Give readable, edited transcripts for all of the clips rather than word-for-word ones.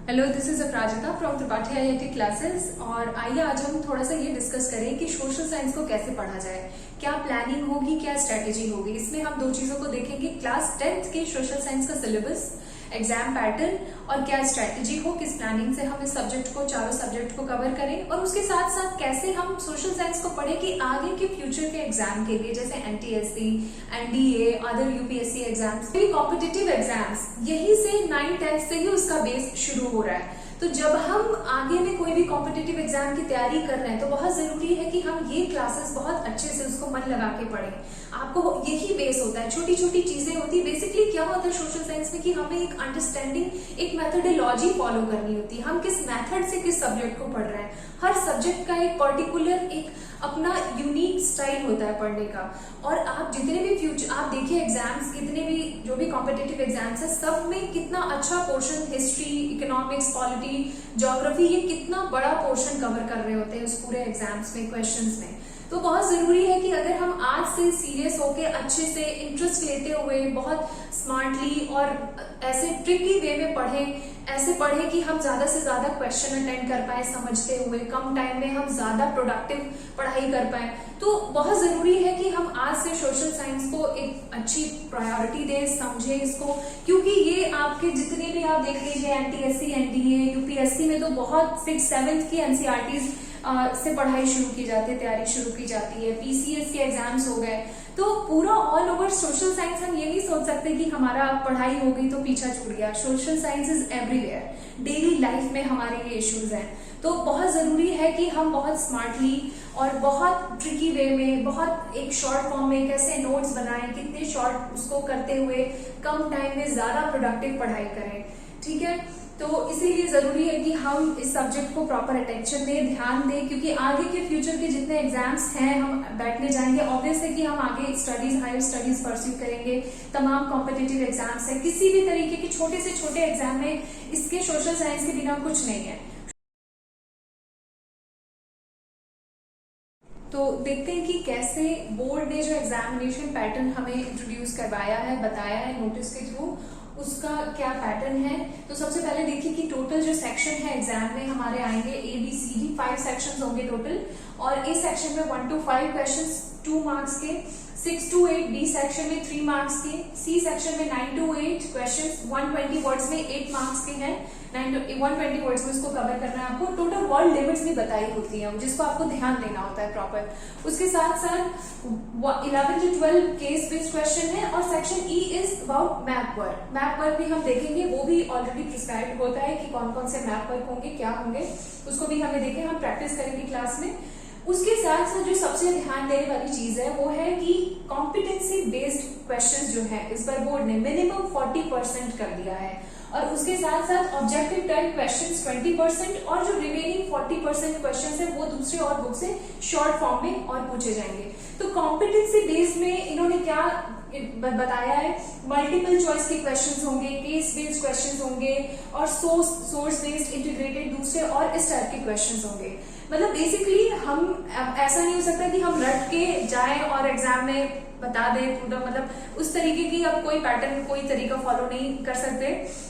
Hello, this is Aparajita from Tripathi IIT classes. और आइए आज हम थोड़ा सा ये डिस्कस करें कि सोशल साइंस को कैसे पढ़ा जाए, क्या प्लानिंग होगी, क्या स्ट्रेटेजी होगी। इसमें हम दो चीजों को देखेंगे, क्लास 10th के सोशल साइंस का सिलेबस, एग्जाम पैटर्न और क्या स्ट्रेटेजी हो, किस प्लानिंग से हम इस सब्जेक्ट को, चारों सब्जेक्ट को कवर करें, और उसके साथ साथ कैसे हम सोशल साइंस को पढ़े कि आगे के फ्यूचर के एग्जाम के लिए, जैसे NTSC, NDA, other UPSC exams, competitive exams, यही से 9th-10th से ही उसका बेस शुरू हो रहा है। तो जब हम आगे में कोई भी कॉम्पिटिटिव एग्जाम की तैयारी कर रहे हैं तो बहुत जरूरी है कि हम ये क्लासेस बहुत अच्छे से उसको मन लगा के पढ़ें। आपको यही बेस होता है, छोटी छोटी चीजें होती है। बेसिकली क्या होता है सोशल साइंस में कि हमें एक अंडरस्टैंडिंग, एक मेथोडोलॉजी फॉलो करनी होती है। हम किस मेथड से किस सब्जेक्ट को पढ़ रहे हैं। हर सब्जेक्ट का एक पर्टिकुलर, एक अपना यूनिक स्टाइल होता है पढ़ने का। और आप जितने भी फ्यूचर, आप देखिए एग्जाम्स, कितने भी जो भी कॉम्पिटिटिव एग्जाम्स है, सब में कितना अच्छा portion history, economics, polity, geography, ये कितना बड़ा पोर्शन कवर कर रहे होते हैं उस पूरे एग्जाम्स में, क्वेश्चंस में। तो बहुत जरूरी है कि अगर हम आज से सीरियस होके, अच्छे से इंटरेस्ट लेते हुए, बहुत स्मार्टली और ऐसे ट्रिकी वे में पढ़ें, ऐसे पढ़ें कि हम ज्यादा से ज्यादा क्वेश्चन अटेंड कर पाए समझते हुए, कम टाइम में हम ज्यादा प्रोडक्टिव पढ़ाई कर पाए। तो बहुत जरूरी है कि हम आज से सोशल साइंस को एक अच्छी प्रायोरिटी दें, समझें इसको, क्योंकि ये आपके जितने भी आप देख लीजिए एनटीएससी, एनडीए, यूपीएससी में तो बहुत 6th-7th की एनसीईआरटीज से पढ़ाई शुरू की जाती है, तैयारी शुरू की जाती है। पीसीएस के एग्जाम्स हो गए, तो पूरा ऑल ओवर सोशल साइंस। हम ये नहीं सोच सकते कि हमारा पढ़ाई हो गई तो पीछा छूट गया। Social science is everywhere, daily life में हमारे ये इश्यूज हैं। तो बहुत जरूरी है कि हम बहुत स्मार्टली और बहुत ट्रिकी वे में, बहुत एक शॉर्ट फॉर्म में कैसे नोट्स बनाएं, कितने शॉर्ट उसको करते हुए कम टाइम में ज्यादा प्रोडक्टिव पढ़ाई करें। ठीक है, तो इसीलिए जरूरी है कि हम इस सब्जेक्ट को प्रॉपर अटेंशन दें, ध्यान दें, क्योंकि आगे के फ्यूचर के जितने एग्जाम्स हैं हम बैठने जाएंगे, ऑब्वियस है कि हम आगे स्टडीज, हायर स्टडीज परस्यू करेंगे। तमाम कॉम्पिटिटिव एग्जाम्स है, किसी भी तरीके के छोटे से छोटे एग्जाम में इसके सोशल साइंस के बिना कुछ नहीं है। तो देखते हैं कि कैसे बोर्ड ने जो एग्जामिनेशन पैटर्न हमें इंट्रोड्यूस करवाया है, बताया है नोटिस के थ्रू, उसका क्या पैटर्न है। तो सबसे पहले देखिए कि टोटल जो सेक्शन है एग्जाम में हमारे आएंगे ABCD, 5 सेक्शंस होंगे टोटल। और A सेक्शन में 1 to 5 क्वेश्चंस 2 मार्क्स के, 6 to 8 B सेक्शन में 3 मार्क्स के, C सेक्शन में 9 to 8 क्वेश्चंस 120 वर्ड्स में 8 मार्क्स के हैं। 120 वर्ड्स में इसको कवर करना है आपको। टोटल वर्ड लिमिट्स भी बताई होती है जिसको आपको ध्यान देना होता है प्रॉपर। उसके साथ साथ 11 to 12 केस बेस्ड क्वेश्चन है। और section E is about map work. Map work भी हम देखेंगे, वो भी ऑलरेडी प्रिस्क्राइब होता है कि कौन कौन से मैप वर्क होंगे, क्या होंगे, उसको भी हमें देखें, हम प्रैक्टिस करेंगे क्लास में। उसके साथ साथ जो सबसे ध्यान देने वाली चीज है वो है कि कॉम्पिटेंसी बेस्ड क्वेश्चंस जो है इस बार बोर्ड ने मिनिमम 40% कर दिया है। और उसके साथ साथ ऑब्जेक्टिव टाइप क्वेश्चंस 20% और जो रिमेनिंग 40% क्वेश्चंस है वो दूसरे और बुक से शॉर्ट फॉर्म में और पूछे जाएंगे। तो कॉम्पिटेंसी बेस्ड में इन्होंने क्या बताया है, मल्टीपल चॉइस के क्वेश्चंस होंगे, केस बेस्ड क्वेश्चंस होंगे और सोर्स बेस्ड इंटीग्रेटेड दूसरे और इस टाइप के क्वेश्चंस होंगे। मतलब बेसिकली हम ऐसा नहीं हो सकता कि हम रट के जाएं और एग्जाम में बता दें पूरा, मतलब उस तरीके की अब कोई पैटर्न, कोई तरीका फॉलो नहीं कर सकते।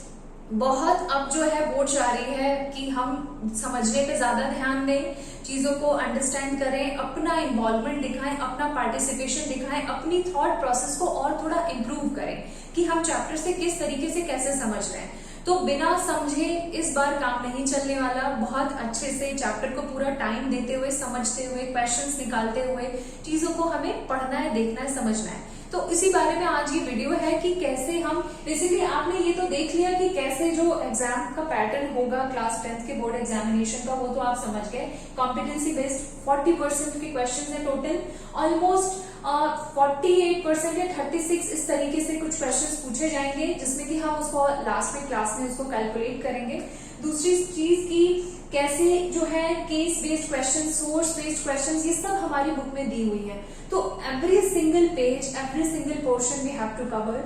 बहुत अब जो है बोर्ड चाह रही है कि हम समझने पे ज्यादा ध्यान दें, चीजों को अंडरस्टैंड करें, अपना इन्वॉल्वमेंट दिखाएं, अपना पार्टिसिपेशन दिखाएं, अपनी थॉट प्रोसेस को और थोड़ा इम्प्रूव करें कि हम चैप्टर से किस तरीके से कैसे समझ रहे हैं। तो बिना समझे इस बार काम नहीं चलने वाला। बहुत अच्छे से चैप्टर को पूरा टाइम देते हुए, समझते हुए, क्वेश्चंस निकालते हुए चीजों को हमें पढ़ना है, देखना है, समझना है। तो इसी बारे में आज ये वीडियो है कि कैसे हम, बेसिकली आपने ये तो देख लिया कि कैसे जो एग्जाम का पैटर्न होगा क्लास 10th के बोर्ड एग्जामिनेशन का, वो तो आप समझ गए। कॉम्पिटेंसी बेस्ड 40% के क्वेश्चन है टोटल, ऑलमोस्ट 48% या 36 इस तरीके से कुछ क्वेश्चंस पूछे जाएंगे, जिसमें कि हम उसको लास्ट में क्लास में उसको कैलकुलेट करेंगे। दूसरी चीज की कैसे जो है case based question, source based question, ये सब हमारी बुक में दी हुई है। तो every single page, every single portion we have to cover.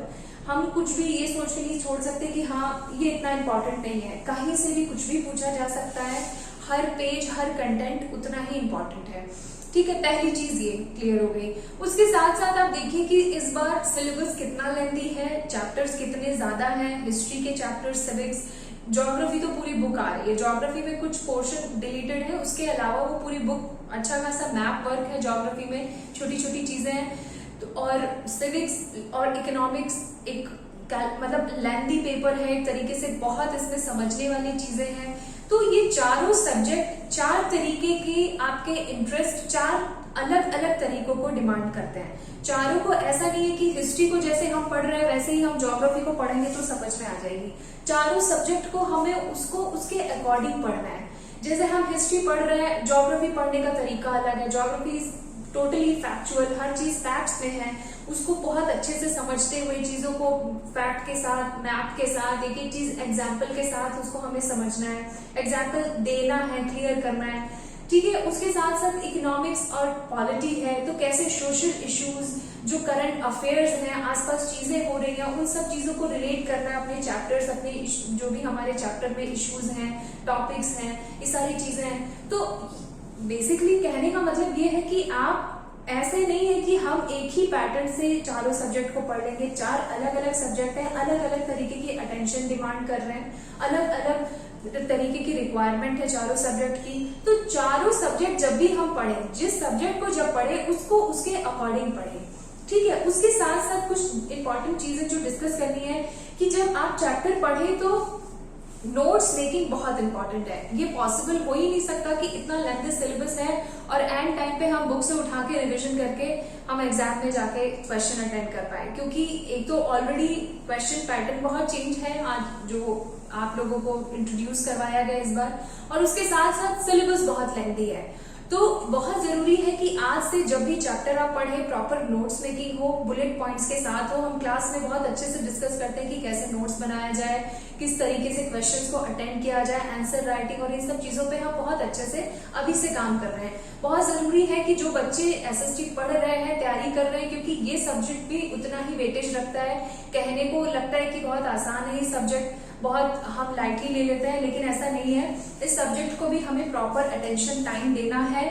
हम कुछ भी ये सोच के नहीं छोड़ सकते कि हाँ ये इतना इंपॉर्टेंट नहीं है, कहीं से भी कुछ भी पूछा जा सकता है। हर पेज, हर कंटेंट उतना ही इंपॉर्टेंट है। ठीक है, पहली चीज ये क्लियर हो गई। उसके साथ साथ आप देखिए कि इस बार सिलेबस कितना लेंथी है, चैप्टर्स कितने ज्यादा हैं, हिस्ट्री के चैप्टर्स, सिविक्स, ज्योग्राफी तो पूरी बुक आ रही है, ज्योग्राफी में कुछ पोर्शन डिलीटेड है, उसके अलावा वो पूरी बुक अच्छा खासा मैप वर्क है, ज्योग्राफी में छोटी छोटी चीजें हैं। तो और सिविक्स और इकोनॉमिक्स एक मतलब लेंथी पेपर है एक तरीके से, बहुत इसमें समझने वाली चीजें हैं। तो ये चारों सब्जेक्ट चार तरीके के आपके इंटरेस्ट, चार अलग अलग तरीकों को डिमांड करते हैं। चारों को ऐसा नहीं है कि हिस्ट्री को जैसे हम पढ़ रहे हैं वैसे ही हम ज्योग्राफी को पढ़ेंगे तो समझ में आ जाएगी। चारों सब्जेक्ट को हमें उसको उसके अकॉर्डिंग पढ़ना है। जैसे हम हिस्ट्री पढ़ रहे हैं, ज्योग्राफी पढ़ने का तरीका अलग है। ज्योग्राफी टोटली फैक्चुअल, हर चीज फैक्ट्स में है, उसको बहुत अच्छे से समझते हुए चीजों को फैक्ट के साथ, मैप के साथ, एक एक चीज एग्जाम्पल के साथ उसको हमें समझना है, एग्जाम्पल देना है, क्लियर करना है, ठीक है। उसके साथ साथ इकोनॉमिक्स और पॉलिटी है, तो कैसे सोशल इश्यूज, जो करंट अफेयर्स हैं, आसपास चीजें हो रही हैं, उन सब चीजों को रिलेट करना है अपने चैप्टर्स, अपने जो भी हमारे चैप्टर में इश्यूज हैं, टॉपिक्स हैं, ये सारी चीजें हैं। तो बेसिकली कहने का मतलब ये है कि आप ऐसे नहीं है कि हम एक ही पैटर्न से चारों सब्जेक्ट को पढ़ लेंगे। चार अलग अलग सब्जेक्ट हैं, अलग अलग तरीके की अटेंशन डिमांड कर रहे हैं, अलग अलग तरीके की रिक्वायरमेंट है चारों सब्जेक्ट की। तो चारों सब्जेक्ट जब भी हम पढ़ें, जिस सब्जेक्ट को जब पढ़े उसको उसके अकॉर्डिंग पढ़ें, ठीक है। उसके साथ साथ कुछ इंपॉर्टेंट चीजें जो डिस्कस करनी है कि जब आप चैप्टर पढ़े तो नोट्स मेकिंग बहुत इंपॉर्टेंट है। ये पॉसिबल हो ही नहीं सकता कि इतना लेंथी सिलेबस है और एंड टाइम पे हम बुक से उठा के रिविजन करके हम एग्जाम में जाके क्वेश्चन अटेंड कर पाए, क्योंकि एक तो ऑलरेडी क्वेश्चन पैटर्न बहुत चेंज है आज जो आप लोगों को इंट्रोड्यूस करवाया गया इस बार, और उसके साथ साथ सिलेबस बहुत लेंथी है। तो बहुत जरूरी है कि आज से जब भी चैप्टर आप पढ़े प्रॉपर नोट्स मेकिंग हो, बुलेट पॉइंट्स के साथ हो। हम क्लास में बहुत अच्छे से डिस्कस करते हैं कि कैसे नोट्स बनाया जाए, किस तरीके से क्वेश्चंस को अटेंड किया जाए, आंसर राइटिंग और इन सब चीजों पे हम बहुत अच्छे से अभी से काम कर रहे हैं। बहुत जरूरी है कि जो बच्चे एसएसटी पढ़ रहे हैं, तैयारी कर रहे हैं, क्योंकि ये सब्जेक्ट भी उतना ही वेटेज रखता है। कहने को लगता है कि बहुत आसान है ये सब्जेक्ट, बहुत हम लाइटली ले लेते हैं, लेकिन ऐसा नहीं है। इस सब्जेक्ट को भी हमें प्रॉपर अटेंशन टाइम देना है।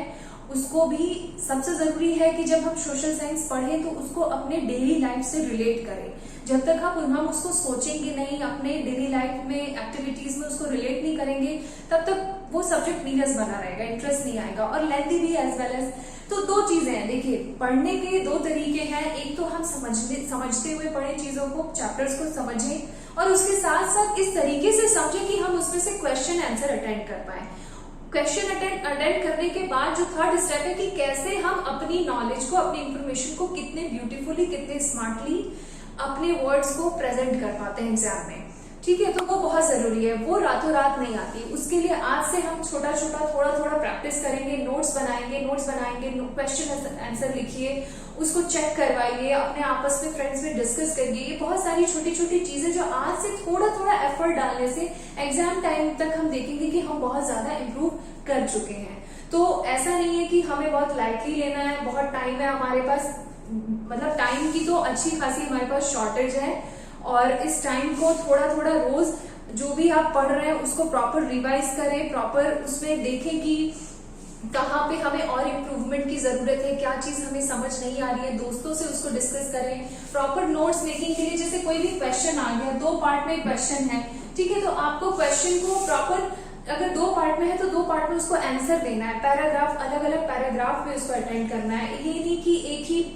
उसको भी सबसे जरूरी है कि जब हम सोशल साइंस पढ़ें तो उसको अपने डेली लाइफ से रिलेट करें। जब तक हम उसको सोचेंगे नहीं, अपने डेली लाइफ में एक्टिविटीज में उसको रिलेट नहीं करेंगे, तब तक वो सब्जेक्ट मीनिंगलेस बना रहेगा, इंटरेस्ट नहीं आएगा और लेंथी भी एज वेल एज। तो दो चीजें हैं, देखिए पढ़ने के दो तरीके हैं। एक तो हम समझते हुए पढ़े चीजों को, चैप्टर्स को समझें, और उसके साथ साथ इस तरीके से समझें कि हम उसमें से क्वेश्चन आंसर अटेंड कर पाए। क्वेश्चन अटेंड करने के बाद जो थर्ड स्टेप है कि कैसे हम अपनी नॉलेज को, अपनी इंफॉर्मेशन को कितने ब्यूटीफुली, कितने स्मार्टली अपने वर्ड्स को प्रेजेंट कर पाते हैं एग्जाम में, ठीक है। तो वो बहुत जरूरी है, वो रातों रात नहीं आती। उसके लिए आज से हम छोटा छोटा थोड़ा थोड़ा प्रैक्टिस करेंगे, नोट्स बनाएंगे, क्वेश्चन आंसर लिखिए, उसको चेक करवाइए, अपने आपस में फ्रेंड्स में डिस्कस करिए। ये बहुत सारी छोटी छोटी चीजें जो आज से थोड़ा थोड़ा एफर्ट डालने से एग्जाम टाइम तक हम देखेंगे कि हम बहुत ज्यादा इम्प्रूव कर चुके हैं। तो ऐसा नहीं है कि हमें बहुत लाइटली लेना है, बहुत टाइम है हमारे पास, मतलब टाइम की तो अच्छी खासी हमारे पास शॉर्टेज है, और इस टाइम को थोड़ा थोड़ा रोज जो भी आप पढ़ रहे हैं उसको प्रॉपर रिवाइज करें, प्रॉपर उसमें देखें कि कहाँ पे हमें और इम्प्रूवमेंट की जरूरत है, क्या चीज हमें समझ नहीं आ रही है, दोस्तों से उसको डिस्कस करें। प्रॉपर नोट्स मेकिंग के लिए जैसे कोई भी क्वेश्चन आ गया, 2 पार्ट में क्वेश्चन है, ठीक है, तो आपको क्वेश्चन को प्रॉपर, अगर 2 पार्ट में है तो 2 पार्ट में उसको आंसर देना है, पैराग्राफ अलग अलग पैराग्राफ में उसको अटेंड करना है। ये नहीं कि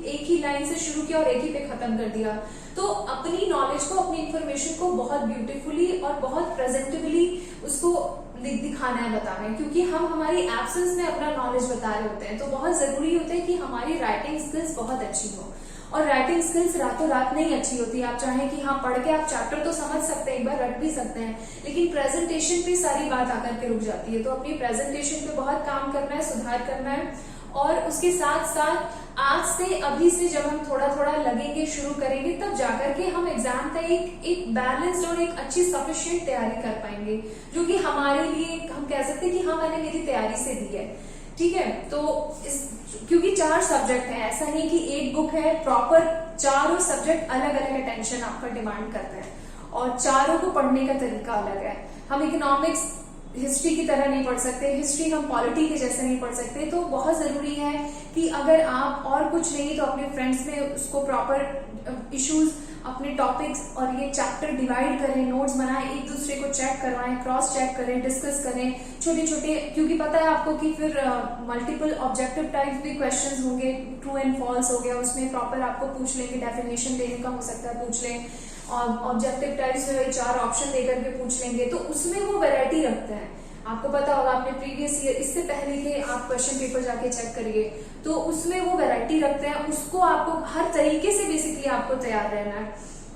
एक ही लाइन से शुरू किया और एक ही पे खत्म कर दिया। तो अपनी नॉलेज को, अपनी इंफॉर्मेशन को बहुत ब्यूटीफुली और बहुत प्रेजेंटेबली उसको दिखाना है, बताना है, क्योंकि हम हमारी एब्सेंस में अपना नॉलेज बता रहे होते हैं। तो बहुत जरूरी होता है कि हमारी राइटिंग स्किल्स बहुत अच्छी हो, और राइटिंग स्किल्स रातों रात नहीं अच्छी होती। आप चाहें कि हाँ पढ़ के आप चैप्टर तो समझ सकते हैं, एक बार रट भी सकते हैं, लेकिन प्रेजेंटेशन पे सारी बात आकर के रुक जाती है। तो अपनी प्रेजेंटेशन पे बहुत काम करना है, सुधार करना है। और उसके साथ साथ आज से, अभी से जब हम थोड़ा थोड़ा लगेंगे, शुरू करेंगे, तब जाकर के हम एग्जाम तक एक बैलेंस्ड और एक अच्छी सफिशिएंट तैयारी कर पाएंगे, जो कि हमारे लिए हम कह सकते हैं कि हाँ मैंने मेरी तैयारी से दी है, ठीक है। तो क्योंकि 4 सब्जेक्ट है, ऐसा नहीं कि एक बुक है, प्रॉपर चारों सब्जेक्ट अलग अलग अटेंशन आपका डिमांड करते हैं, और चारों को पढ़ने का तरीका अलग है। हम इकोनॉमिक्स हिस्ट्री की तरह नहीं पढ़ सकते, हिस्ट्री हम पॉलिटी के जैसे नहीं पढ़ सकते। तो बहुत जरूरी है कि अगर आप और कुछ नहीं तो अपने फ्रेंड्स में उसको प्रॉपर इश्यूज अपने टॉपिक्स और ये चैप्टर डिवाइड करें, नोट्स बनाएं, एक दूसरे को चेक करवाएं, क्रॉस चेक करें, डिस्कस करें छोटे छोटे, क्योंकि पता है आपको कि फिर मल्टीपल ऑब्जेक्टिव टाइप भी क्वेश्चंस होंगे, ट्रू एंड फॉल्स हो गया, उसमें प्रॉपर आपको पूछ लेंगे, डेफिनेशन देने का हो सकता है पूछ लें, और ऑब्जेक्टिव टाइप्स में वही 4 ऑप्शन देकर के पूछ लेंगे, तो उसमें वो वैरायटी रखते हैं। आपको पता होगा, आपने प्रीवियस ईयर इससे पहले के आप क्वेश्चन पेपर जाके चेक करिए, तो उसमें वो वैरायटी रखते हैं, उसको आपको हर तरीके से बेसिकली आपको तैयार रहना है,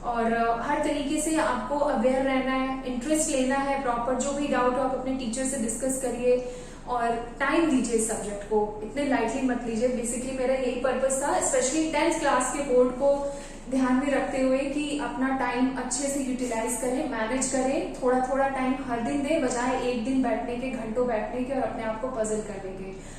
और हर तरीके से आपको अवेयर रहना है, इंटरेस्ट लेना है प्रॉपर, जो भी डाउट हो आप अपने टीचर से डिस्कस करिए, और टाइम दीजिए इस सब्जेक्ट को, इतने लाइटली मत लीजिए। बेसिकली मेरा यही पर्पस था, स्पेशली 10th क्लास के बोर्ड को ध्यान में रखते हुए कि अपना टाइम अच्छे से यूटिलाइज करें, मैनेज करें, थोड़ा थोड़ा टाइम हर दिन दें, बजाय एक दिन बैठने के, घंटों बैठने के और अपने आप को पजल करने के।